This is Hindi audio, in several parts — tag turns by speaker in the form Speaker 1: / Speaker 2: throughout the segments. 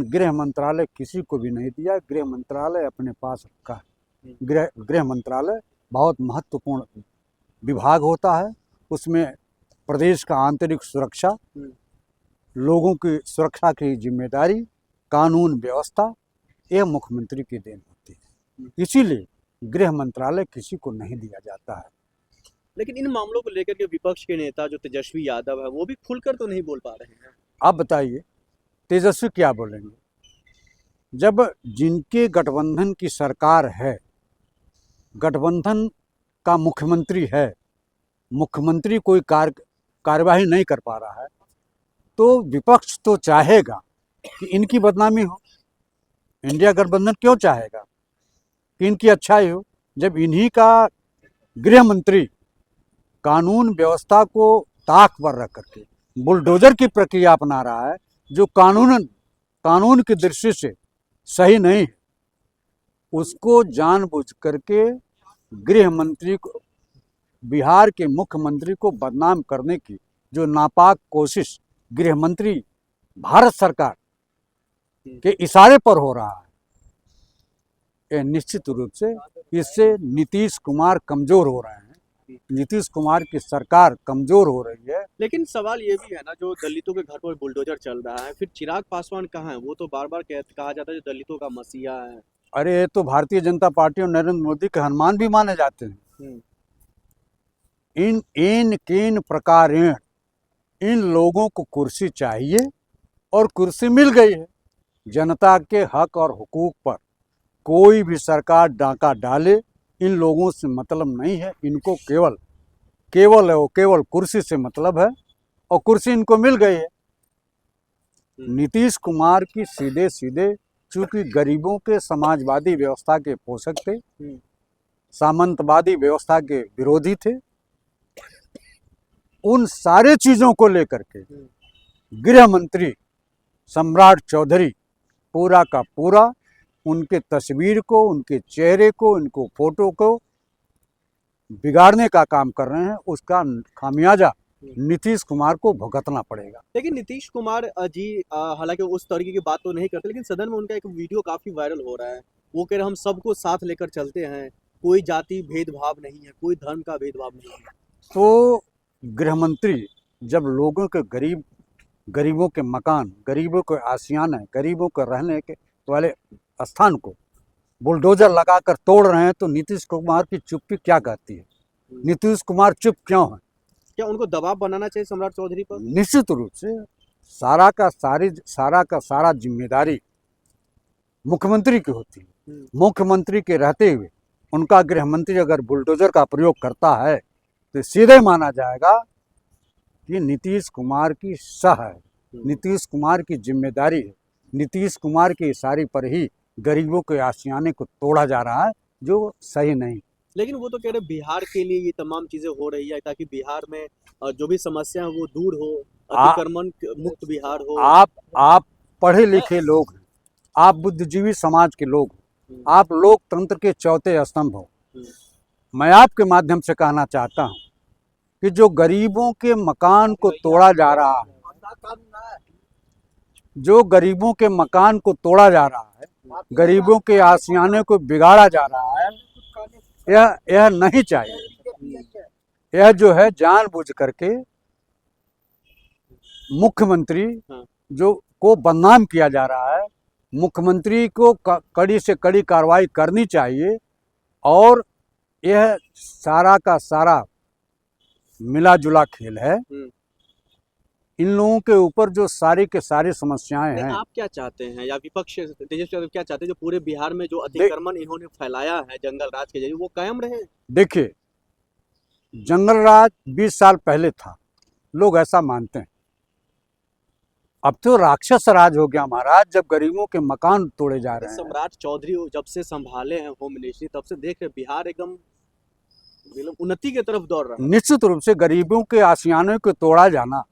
Speaker 1: गृह मंत्रालय किसी को भी नहीं दिया, गृह मंत्रालय अपने पास रखा है। गृह मंत्रालय बहुत महत्वपूर्ण विभाग होता है। उसमें प्रदेश का आंतरिक सुरक्षा, लोगों की सुरक्षा की जिम्मेदारी, कानून व्यवस्था, यह मुख्यमंत्री की देन होती है। इसीलिए गृह मंत्रालय किसी को नहीं दिया जाता है।
Speaker 2: लेकिन इन मामलों को लेकर के विपक्ष के नेता जो तेजस्वी यादव है वो भी खुलकर तो नहीं बोल पा रहे हैं।
Speaker 1: आप बताइए तेजस्वी क्या बोलेंगे? जब जिनके गठबंधन की सरकार है, गठबंधन का मुख्यमंत्री है, मुख्यमंत्री कोई कार्यवाही नहीं कर पा रहा है, तो विपक्ष तो चाहेगा कि इनकी बदनामी हो। इंडिया गठबंधन क्यों चाहेगा कि इनकी अच्छाई हो, जब इन्हीं का गृह मंत्री कानून व्यवस्था को ताक पर रख करके बुलडोजर की प्रक्रिया अपना रहा है, जो कानून की दृष्टि से सही नहीं है। उसको जानबूझ करके गृह मंत्री को, बिहार के मुख्यमंत्री को बदनाम करने की जो नापाक कोशिश गृह मंत्री भारत सरकार के इशारे पर हो रहा है, यह निश्चित रूप से इससे नीतीश कुमार कमजोर हो रहे हैं। नीतीश कुमार की सरकार कमजोर हो रही है।
Speaker 2: लेकिन सवाल ये भी है ना, जो दलितों के घर पर बुलडोजर चल रहा है, फिर चिराग पासवान कहाँ है? वो तो बार बार कहा जाता है जो दलितों का मसीहा है।
Speaker 1: अरे ये तो भारतीय जनता पार्टी और नरेंद्र मोदी के हनुमान भी माने जाते हैं। इन प्रकार इन लोगों को कुर्सी चाहिए और कुर्सी मिल गई है। जनता के हक और हुकूक पर कोई भी सरकार डाका डाले, इन लोगों से मतलब नहीं है। इनको केवल कुर्सी से मतलब है और कुर्सी इनको मिल गई है। नीतीश कुमार की सीधे चूंकि गरीबों के समाजवादी व्यवस्था के पोषक थे, सामंतवादी व्यवस्था के विरोधी थे, उन सारे चीजों को लेकर के गृह मंत्री सम्राट चौधरी पूरा का पूरा उनके तस्वीर को, उनके चेहरे को, उनको फोटो को बिगाड़ने का काम कर रहे हैं। उसका खामियाजा नीतीश कुमार को भुगतना पड़ेगा।
Speaker 2: लेकिन नीतीश कुमार जी हालांकि उस तरीके की बात तो नहीं करते, लेकिन सदन में उनका एक वीडियो काफी वायरल हो रहा है। वो कह रहे हम सबको साथ लेकर चलते हैं, कोई जाति भेदभाव नहीं है, कोई धर्म का भेदभाव नहीं है।
Speaker 1: तो गृह मंत्री जब लोगों के गरीबों के मकान, गरीबों के आशियाने, गरीबों के रहने के वाले स्थान को बुलडोजर लगाकर तोड़ रहे हैं, तो नीतीश कुमार की चुप्पी क्या कहती है? नीतीश कुमार चुप क्यों है?
Speaker 2: क्या उनको दबाव बनाना चाहिए सम्राट चौधरी पर?
Speaker 1: निश्चित रूप से सारा का सारा जिम्मेदारी मुख्यमंत्री की होती है। मुख्यमंत्री के रहते हुए उनका गृह मंत्री अगर बुलडोजर का प्रयोग करता है तो सीधे माना जाएगा कि नीतीश कुमार की सह है, नीतीश कुमार की जिम्मेदारी है। नीतीश कुमार के इशारे पर ही गरीबों के आशियाने को तोड़ा जा रहा है, जो सही नहीं।
Speaker 2: लेकिन वो तो कह रहे बिहार के लिए ये तमाम चीजें हो रही है ताकि बिहार में जो भी समस्या है वो दूर हो, अतिक्रमण मुक्त बिहार हो।
Speaker 1: आप पढ़े लिखे लोग हैं, आप बुद्धिजीवी समाज के लोग हैं, आप लोकतंत्र के चौथे स्तंभ हो। मैं आपके माध्यम से कहना चाहता हूं कि जो गरीबों के मकान को तोड़ा जा रहा है, जो गरीबों के मकान को तोड़ा जा रहा है, गरीबों के आशियाने को बिगाड़ा जा रहा है, यह नहीं चाहिए। यह जो है जानबूझ करके मुख्यमंत्री जो को बदनाम किया जा रहा है। मुख्यमंत्री को कड़ी से कड़ी कार्रवाई करनी चाहिए और यह सारा का सारा मिला जुला खेल है। इन लोगों के ऊपर जो सारी के सारी समस्याएं हैं।
Speaker 2: आप क्या चाहते हैं या विपक्ष तेजस्वी यादव क्या चाहते हैं, जो पूरे बिहार में जो अतिक्रमण इन्होंने फैलाया है जंगल राज के जरिए, वो कायम रहे?
Speaker 1: देखिए, जंगल राज 20 साल पहले था, लोग ऐसा मानते हैं। अब तो राक्षस राज हो गया महाराज, जब गरीबों के मकान तोड़े जा रहे हैं।
Speaker 2: सम्राट चौधरी जब से संभाले हैं होम मिनिस्ट्री, तब से देख रहे बिहार एकदम उन्नति की तरफ दौड़ रहा है।
Speaker 1: निश्चित रूप से गरीबों के आशियाने को तोड़ा जाना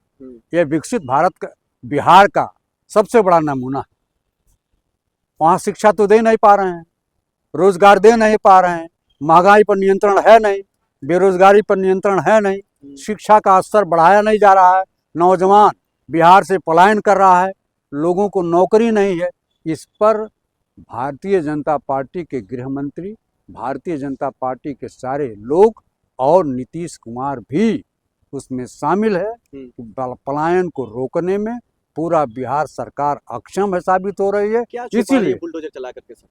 Speaker 1: यह विकसित भारत का, बिहार का सबसे बड़ा नमूना है। वहाँ शिक्षा तो दे नहीं पा रहे हैं, रोजगार दे नहीं पा रहे हैं, महंगाई पर नियंत्रण है नहीं, बेरोजगारी पर नियंत्रण है नहीं, शिक्षा का स्तर बढ़ाया नहीं जा रहा है, नौजवान बिहार से पलायन कर रहा है, लोगों को नौकरी नहीं है, इस पर भारतीय जनता पार्टी के गृह मंत्री, भारतीय जनता पार्टी के सारे लोग और नीतीश कुमार भी उसमें शामिल है कि पलायन को रोकने में पूरा बिहार सरकार अक्षम है साबित हो रही है।
Speaker 2: क्या छुपा रही है
Speaker 1: इसीलिए
Speaker 2: बुलडोजर चला करके सर?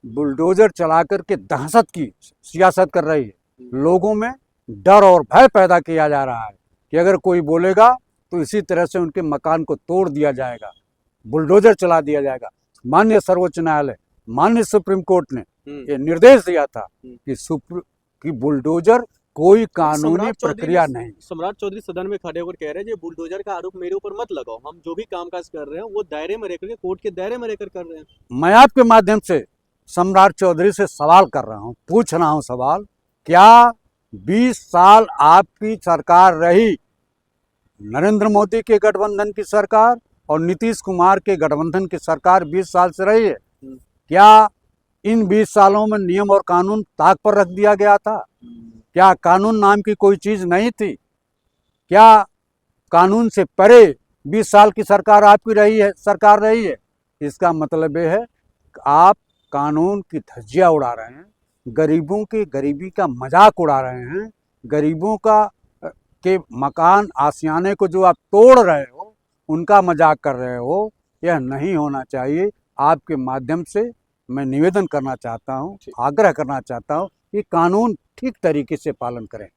Speaker 1: बुलडोजर चला करके दहशत की सियासत कर रही है। लोगों में डर और भय पैदा किया जा रहा है कि अगर कोई बोलेगा तो इसी तरह से उनके मकान को तोड़ दिया जाएगा, बुलडोजर चला दिया जाएगा। माननीय सर्वोच्च न्यायालय, माननीय सुप्रीम कोर्ट ने ये निर्देश दिया था कि बुलडोजर कोई कानूनी प्रक्रिया नहीं।
Speaker 2: सम्राट चौधरी सदन में खड़े होकर कह रहे हैं ये बुलडोजर का आरोप मेरे ऊपर मत लगाओ, हम जो भी कामकाज कर रहे हैं वो दायरे में रहकर के, कोर्ट के दायरे में रहकर कर रहे हैं।
Speaker 1: मैं आपके माध्यम से सम्राट चौधरी से सवाल कर रहा हूं, पूछ रहा हूं सवाल, क्या 20 साल आपकी सरकार रही, नरेंद्र मोदी के गठबंधन की सरकार और नीतीश कुमार के गठबंधन की सरकार 20 साल से रही है, क्या इन 20 सालों में नियम और कानून ताक पर रख दिया गया था? क्या कानून नाम की कोई चीज नहीं थी? क्या कानून से परे 20 साल की सरकार आपकी रही है? इसका मतलब ये है कि आप कानून की धज्जियां उड़ा रहे हैं, गरीबों की गरीबी का मजाक उड़ा रहे हैं, गरीबों के मकान आशियाने को जो आप तोड़ रहे हो उनका मजाक कर रहे हो। यह नहीं होना चाहिए। आपके माध्यम से मैं निवेदन करना चाहता हूं, आग्रह करना चाहता हूं कि कानून ठीक तरीके से पालन करें।